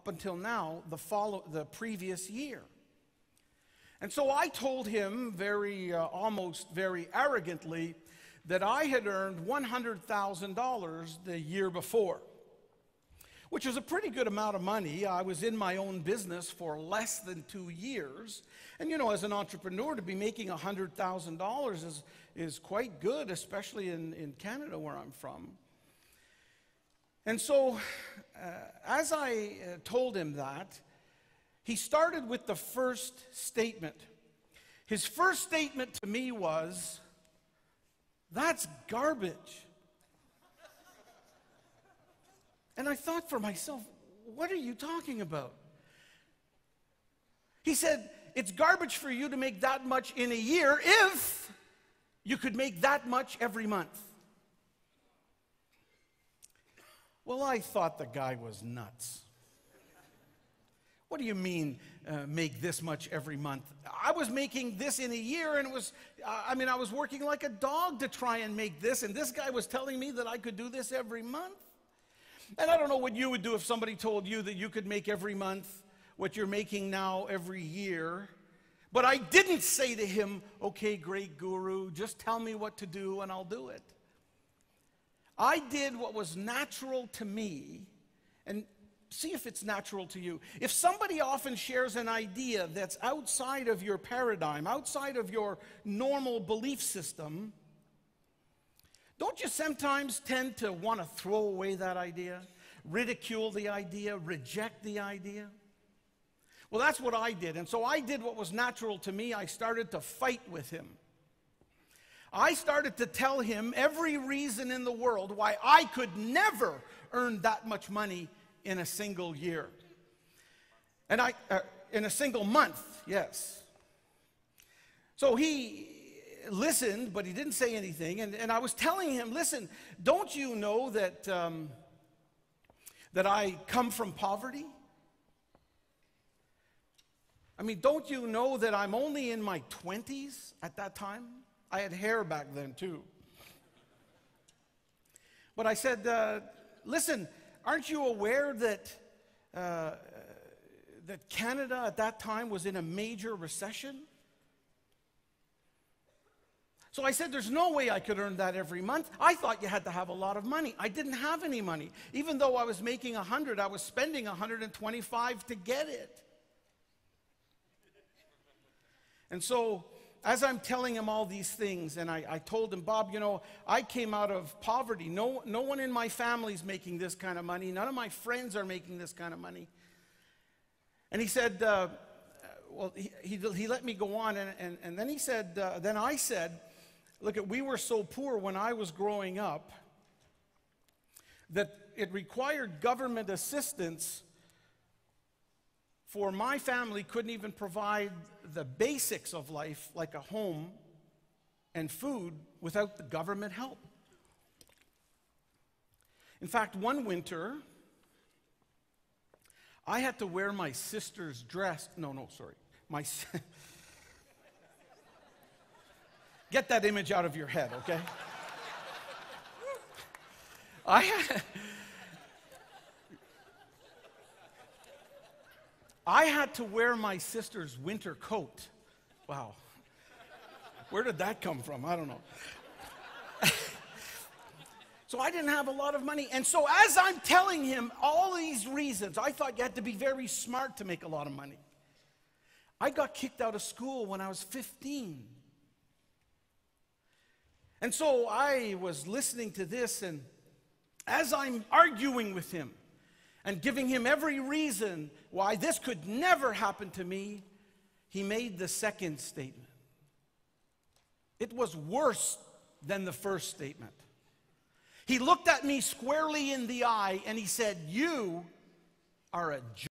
until now, the previous year. And so I told him almost very arrogantly that I had earned $100,000 the year before, which is a pretty good amount of money. I was in my own business for less than 2 years. And you know, as an entrepreneur, to be making $100,000 is quite good, especially in Canada where I'm from. And so, as I told him that, he started with the first statement. His first statement to me was, "That's garbage." And I thought for myself, what are you talking about? He said, "It's garbage for you to make that much in a year if you could make that much every month." Well, I thought the guy was nuts. What do you mean, make this much every month? I was making this in a year, and I was working like a dog to try and make this, and this guy was telling me that I could do this every month. And I don't know what you would do if somebody told you that you could make every month what you're making now every year. But I didn't say to him, "Okay, great guru, just tell me what to do and I'll do it." I did what was natural to me, and see if it's natural to you. If somebody often shares an idea that's outside of your paradigm, outside of your normal belief system, don't you sometimes tend to want to throw away that idea, ridicule the idea, reject the idea? Well, that's what I did. And so I did what was natural to me. I started to fight with him. I started to tell him every reason in the world why I could never earn that much money in a single year. And in a single month, yes. So he listened, but he didn't say anything. And I was telling him, "Listen, don't you know that I come from poverty? I mean, don't you know that I'm only in my 20s at that time?" I had hair back then too. But I said, "Listen, aren't you aware that Canada at that time was in a major recession?" So I said, "There's no way I could earn that every month. I thought you had to have a lot of money." I didn't have any money. Even though I was making 100, I was spending 125 to get it. And so, as I'm telling him all these things, and I told him, "Bob, you know, I came out of poverty. No one in my family's making this kind of money. None of my friends are making this kind of money." And he said, well, he let me go on, and then he said, then I said, "Look, we were so poor when I was growing up that it required government assistance for my family couldn't even provide the basics of life, like a home and food, without the government help." In fact, one winter, I had to wear my sister's dress. Get that image out of your head, okay? I had to wear my sister's winter coat. Wow. Where did that come from? I don't know. So I didn't have a lot of money. And so as I'm telling him all these reasons, I thought you had to be very smart to make a lot of money. I got kicked out of school when I was 15. And so I was listening to this, and as I'm arguing with him and giving him every reason why this could never happen to me, he made the second statement. It was worse than the first statement. He looked at me squarely in the eye and he said, "You are a jerk."